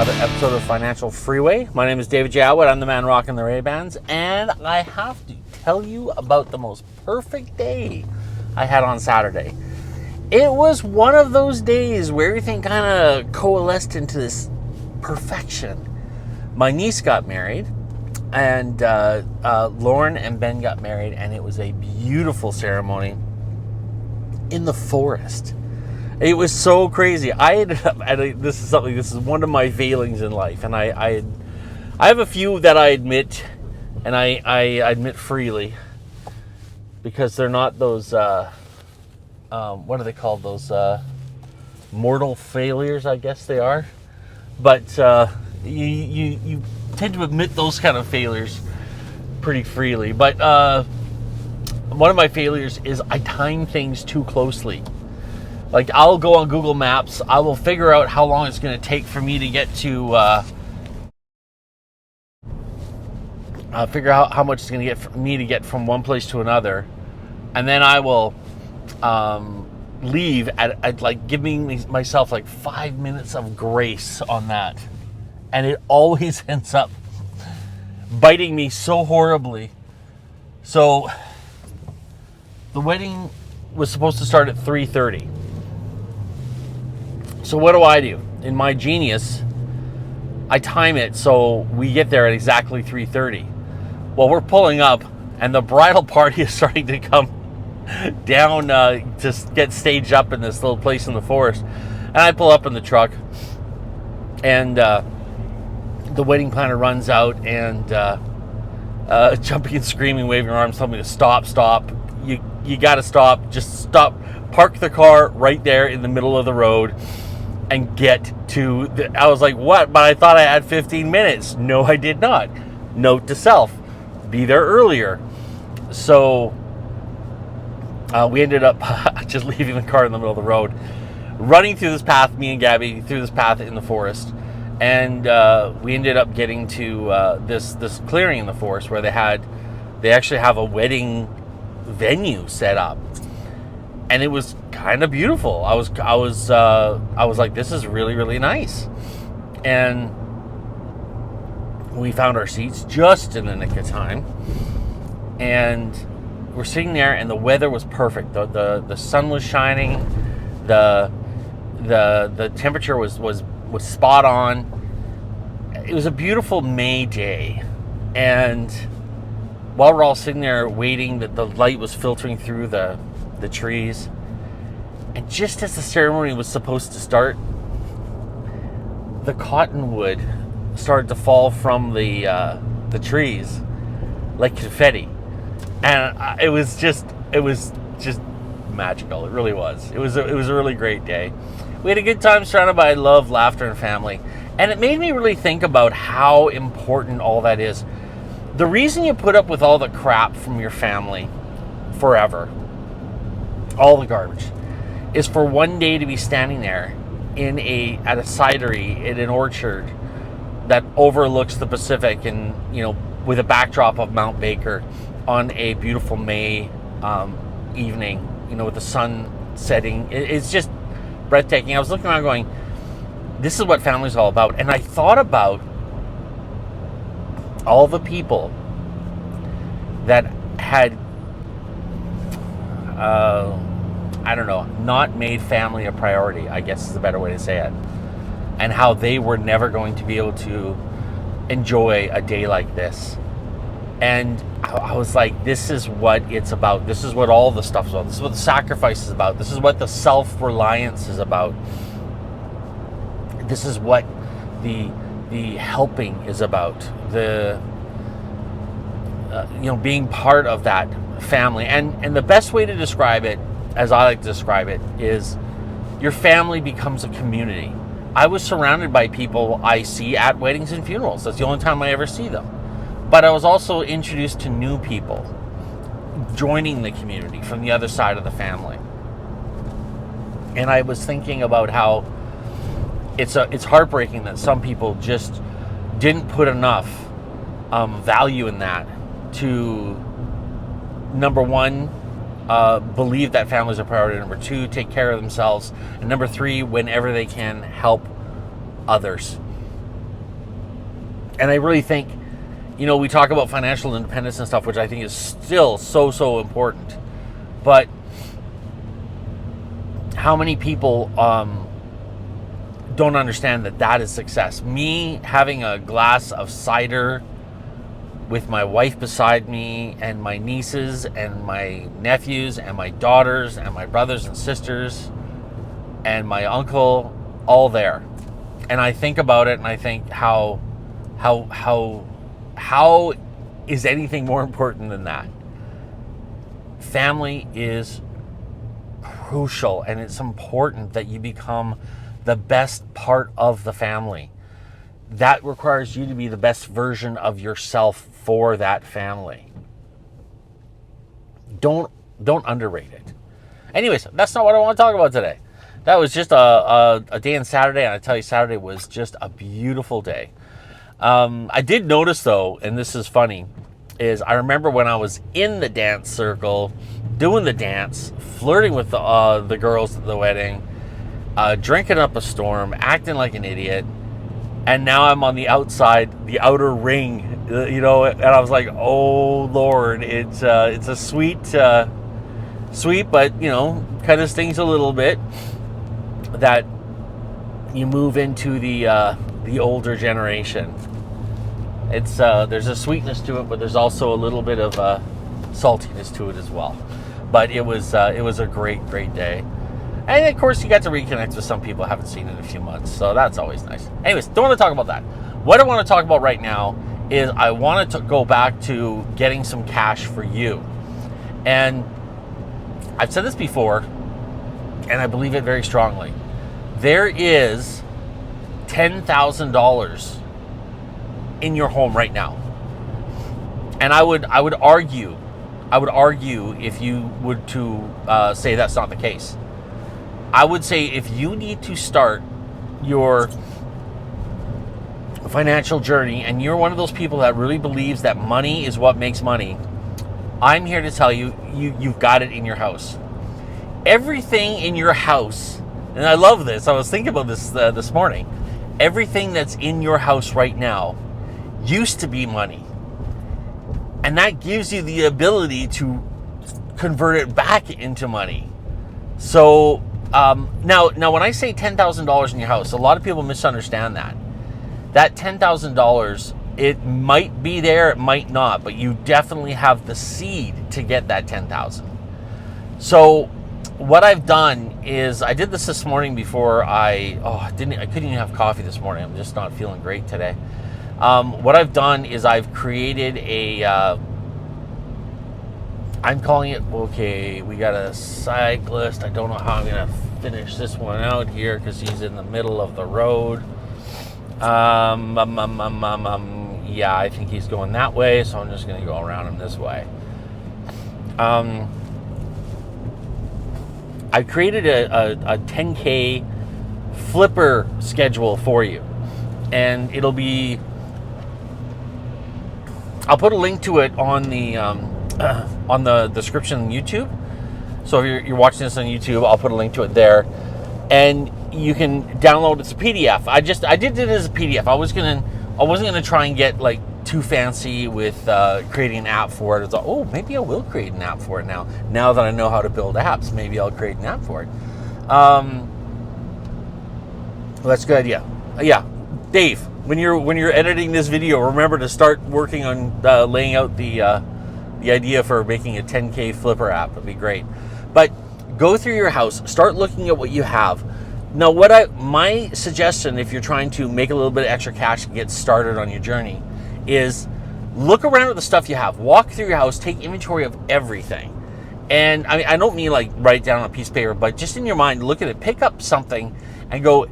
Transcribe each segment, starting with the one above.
another episode of Financial Freeway. My name is David J. Atwood. I'm the man rocking the Ray-Bans, and I have to tell you about the most perfect day I had on Saturday. It was one of those days where everything kind of coalesced into this perfection. My niece got married, and Lauren and Ben got married, and it was a beautiful ceremony in the forest. It was so crazy. I ended up, and this is one of my failings in life, and I have a few that I admit, and I admit freely, because they're not those, what are they called, those mortal failures, I guess they are. But you tend to admit those kind of failures pretty freely. But one of my failures is I time things too closely. Like, I'll go on Google Maps, I will figure out how long it's going to take for me to get to, figure out how much it's going to get for me to get from one place to another, and then I will leave at like giving myself like 5 minutes of grace on that, and it always ends up biting me so horribly. So the wedding was supposed to start at 3:30. So what do? In my genius, I time it so we get there at exactly 3:30. Well, we're pulling up, and the bridal party is starting to come down to get staged up in this little place in the forest. And I pull up in the truck, and the wedding planner runs out and jumping and screaming, waving her arms, telling me to stop. You got to stop. Just stop. Park the car right there in the middle of the road and get to I was like, what? But I thought I had 15 minutes. No, I did not. Note to self, be there earlier. So we ended up just leaving the car in the middle of the road, running through this path, me and Gabby, through this path in the forest. And we ended up getting to this clearing in the forest where they actually have a wedding venue set up. And it was kind of beautiful. I was like, this is really, really nice. And we found our seats just in the nick of time. And we're sitting there, and the weather was perfect. The sun was shining. The temperature was spot on. It was a beautiful May day. And while we're all sitting there waiting, the light was filtering through the trees, and just as the ceremony was supposed to start, the cottonwood started to fall from the trees like confetti, and it was just magical. It really was. It was a really great day. We had a good time surrounded by love, laughter, and family, and it made me really think about how important all that is. The reason you put up with all the crap from your family forever, all the garbage, is for one day to be standing there at a cidery in an orchard that overlooks the Pacific, and with a backdrop of Mount Baker on a beautiful May evening, with the sun setting. It's just breathtaking. I was looking around going, this is what family's all about. And I thought about all the people that had not made family a priority, I guess is a better way to say it, and how they were never going to be able to enjoy a day like this. And I was like, this is what it's about. This is what all the stuff is about. This is what the sacrifice is about. This is what the self-reliance is about. This is what the helping is about. The being part of that family. And the best way to describe it, as I like to describe it, is your family becomes a community. I was surrounded by people I see at weddings and funerals. That's the only time I ever see them. But I was also introduced to new people joining the community from the other side of the family. And I was thinking about how it's heartbreaking that some people just didn't put enough value in that to, number one, believe that families are priority. Number two, take care of themselves. And number three, whenever they can, help others. And I really think, we talk about financial independence and stuff, which I think is still so important. But how many people don't understand that is success? Me having a glass of cider with my wife beside me and my nieces and my nephews and my daughters and my brothers and sisters and my uncle, all there. And I think about it and I think how is anything more important than that? Family is crucial, and it's important that you become the best part of the family. That requires you to be the best version of yourself for that family. Don't underrate it. Anyways, that's not what I want to talk about today. That was just a day on Saturday, and I tell you, Saturday was just a beautiful day. I did notice, though, and this is funny, is I remember when I was in the dance circle, doing the dance, flirting with the girls at the wedding, drinking up a storm, acting like an idiot, and now I'm on the outside, the outer ring, and I was like, oh Lord, it's a sweet, but kind of stings a little bit that you move into the older generation. It's there's a sweetness to it, but there's also a little bit of saltiness to it as well. But it was a great day. And of course, you got to reconnect with some people I haven't seen in a few months, so that's always nice. Anyways, don't want to talk about that. What I want to talk about right now is I wanted to go back to getting some cash for you. And I've said this before, and I believe it very strongly. There is $10,000 in your home right now. And I would argue if you would to say that's not the case. I would say if you need to start your financial journey and you're one of those people that really believes that money is what makes money, I'm here to tell you, you've got it in your house. Everything in your house, and I love this, I was thinking about this this morning, everything that's in your house right now used to be money. And that gives you the ability to convert it back into money. So now when I say $10,000 in your house, a lot of people misunderstand that. That $10,000, it might be there, it might not, but you definitely have the seed to get that $10,000. So what I've done is, I did this morning before I couldn't even have coffee this morning. I'm just not feeling great today. What I've done is I've created I'm calling it, okay, we got a cyclist. I don't know how I'm going to finish this one out here because he's in the middle of the road. Yeah, I think he's going that way, so I'm just going to go around him this way. I created a 10K flipper schedule for you, and it'll be, I'll put a link to it on the description on YouTube. So if you're watching this on YouTube, I'll put a link to it there, and you can download it as a PDF. I did it as a PDF. I wasn't gonna try and get like too fancy with creating an app for it. It's like, oh, maybe I will create an app for it now. Now that I know how to build apps, maybe I'll create an app for it. Well, that's a good idea. Yeah, Dave, when you're editing this video, remember to start working on laying out the idea for making a 10K flipper app. Would be great. But go through your house, start looking at what you have. Now, my suggestion, if you're trying to make a little bit of extra cash and get started on your journey, is look around at the stuff you have. Walk through your house, take inventory of everything. And I mean, I don't mean like write down on a piece of paper, but just in your mind, look at it, pick up something and go,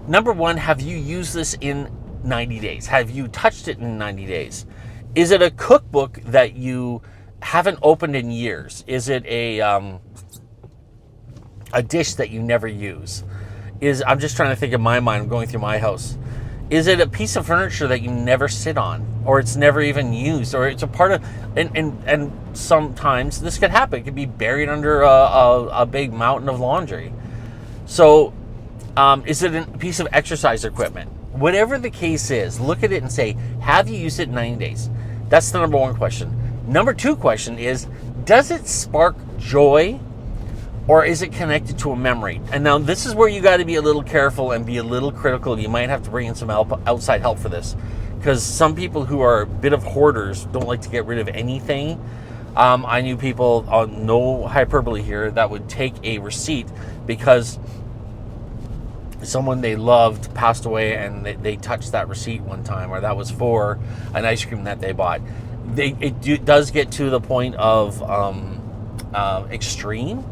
number one, have you used this in 90 days? Have you touched it in 90 days? Is it a cookbook that you haven't opened in years? Is it a dish that you never use? I'm just trying to think in my mind, I'm going through my house. Is it a piece of furniture that you never sit on, or it's never even used, or it's a part of, and sometimes this could happen. It could be buried under a big mountain of laundry. So is it a piece of exercise equipment? Whatever the case is, look at it and say, have you used it in 90 days? That's the number one question. Number two question is, does it spark joy, or is it connected to a memory? And now this is where you got to be a little careful and be a little critical. You might have to bring in some help, outside help for this, because some people who are a bit of hoarders don't like to get rid of anything. I knew people, no hyperbole here, that would take a receipt because someone they loved passed away and they touched that receipt one time, or that was for an ice cream that they bought. It does get to the point of extreme,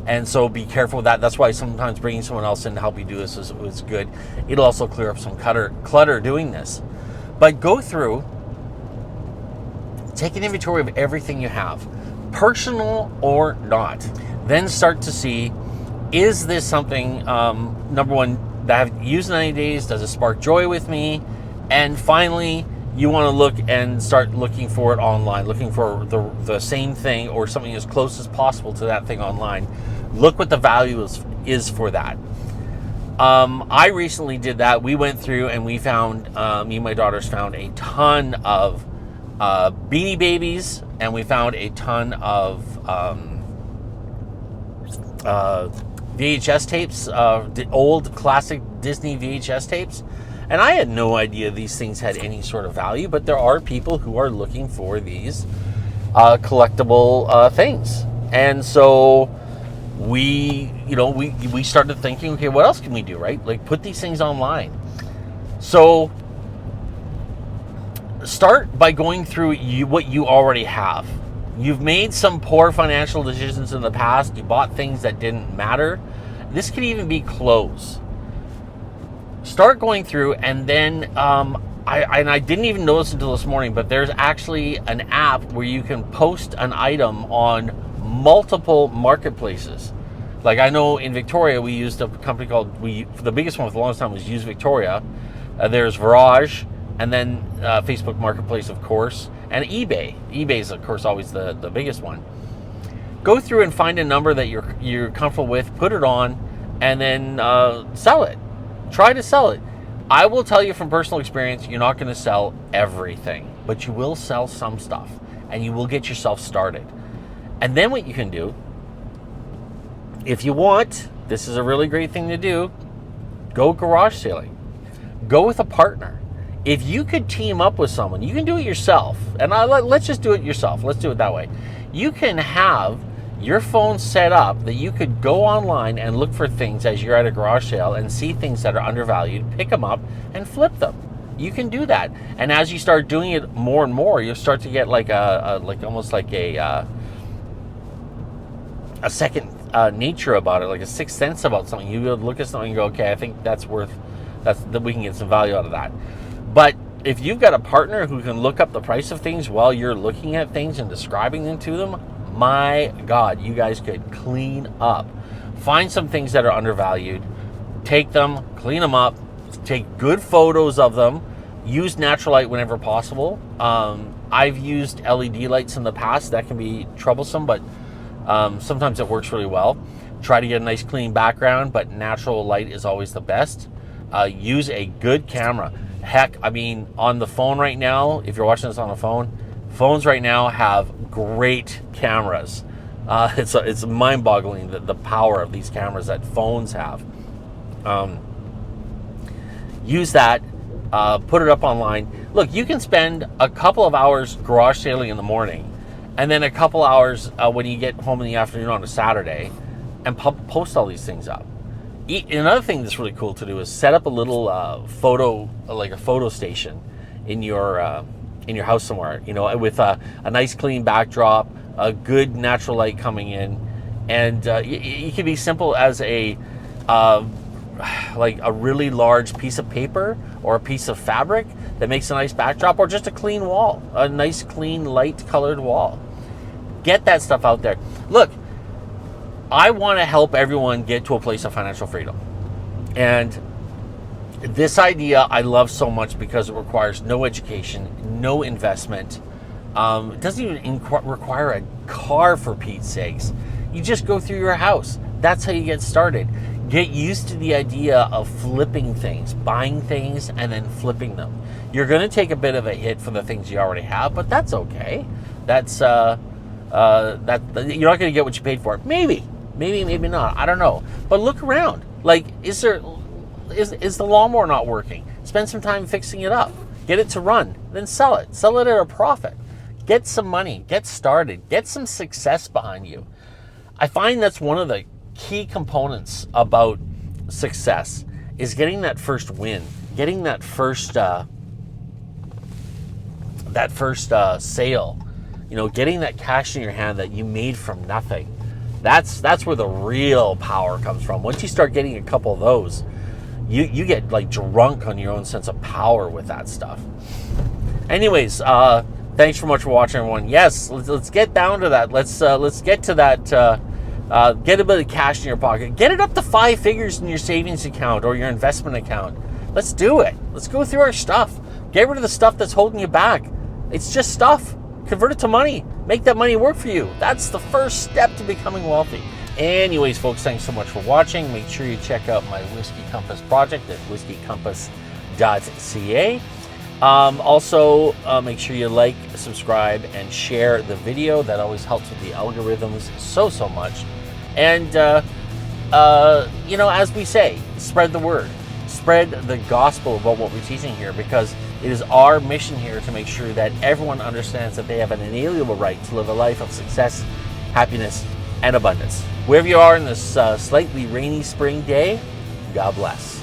and so be careful with that. That's why sometimes bringing someone else in to help you do this is good. It'll also clear up some clutter doing this. But go through, take an inventory of everything you have, personal or not. Then start to see, is this something, number one, that I've used in 90 days? Does it spark joy with me? And finally, you want to look and start looking for it online, looking for the same thing or something as close as possible to that thing online. Look what the value is for that. I recently did that. We went through and we found, me and my daughters found a ton of Beanie Babies, and we found a ton of VHS tapes, the old classic Disney VHS tapes. And I had no idea these things had any sort of value, but there are people who are looking for these collectible things. And so we started thinking, okay, what else can we do, right? Like, put these things online. So start by going through what you already have. You've made some poor financial decisions in the past. You bought things that didn't matter. This could even be clothes. Start going through, and then I didn't even notice until this morning, but there's actually an app where you can post an item on multiple marketplaces. Like, I know in Victoria we used a company called, the biggest one for the longest time was Used Victoria. There's Virage, and then Facebook Marketplace, of course, and eBay. eBay is, of course, always the biggest one. Go through and find a number that you're comfortable with, put it on, and then sell it. Try to sell it. I will tell you from personal experience, you're not going to sell everything, but you will sell some stuff, and you will get yourself started. And then what you can do, if you want, this is a really great thing to do, go garage sailing. Go with a partner. If you could team up with someone, you can do it yourself. And let's just do it yourself. Let's do it that way. You can have your phone set up that you could go online and look for things as you're at a garage sale and see things that are undervalued, pick them up and flip them. You can do that. And as you start doing it more and more, you'll start to get like almost like a second nature about it, like a sixth sense about something. You'll look at something and go, okay, I think that we can get some value out of that. But if you've got a partner who can look up the price of things while you're looking at things and describing them to them, my God, you guys could clean up. Find some things that are undervalued, take them, clean them up, take good photos of them, use natural light whenever possible. I've used LED lights in the past. That can be troublesome, but sometimes it works really well. Try to get a nice clean background, but natural light is always the best. Use a good camera. Heck, I mean, on the phone right now, if you're watching this on a phone, phones right now have great cameras. It's mind-boggling the power of these cameras that phones have. Use that, put it up online. Look, you can spend a couple of hours garage sailing in the morning, and then a couple hours when you get home in the afternoon on a Saturday, and post all these things up. Another thing that's really cool to do is set up a little photo station in your house somewhere, with a nice clean backdrop, a good natural light coming in, and it can be simple as a really large piece of paper or a piece of fabric that makes a nice backdrop, or just a clean wall, a nice clean light colored wall. Get that stuff out there. Look, I want to help everyone get to a place of financial freedom. And this idea I love so much because it requires no education, no investment. It doesn't even require a car, for Pete's sakes. You just go through your house, that's how you get started. Get used to the idea of flipping things, buying things and then flipping them. You're going to take a bit of a hit for the things you already have, but that's okay. That's you're not going to get what you paid for. Maybe not. I don't know. But look around. Like, is the lawnmower not working? Spend some time fixing it up. Get it to run, then sell it. Sell it at a profit. Get some money. Get started. Get some success behind you. I find that's one of the key components about success is getting that first win, getting that first sale, getting that cash in your hand that you made from nothing. That's where the real power comes from. Once you start getting a couple of those, you get like drunk on your own sense of power with that stuff. Anyways, thanks so much for watching, everyone. Yes, let's get down to that. Let's get to that. Get a bit of cash in your pocket. Get it up to 5 figures in your savings account or your investment account. Let's do it. Let's go through our stuff. Get rid of the stuff that's holding you back. It's just stuff. Convert it to money. Make that money work for you. That's the first step to becoming wealthy. Anyways, folks, thanks so much for watching. Make sure you check out my Whiskey Compass project at whiskeycompass.ca. Also, make sure you like, subscribe, and share the video. That always helps with the algorithms so much. And, as we say, spread the word. Spread the gospel about what we're teaching here, because it is our mission here to make sure that everyone understands that they have an inalienable right to live a life of success, happiness, and abundance. Wherever you are in this slightly rainy spring day, God bless.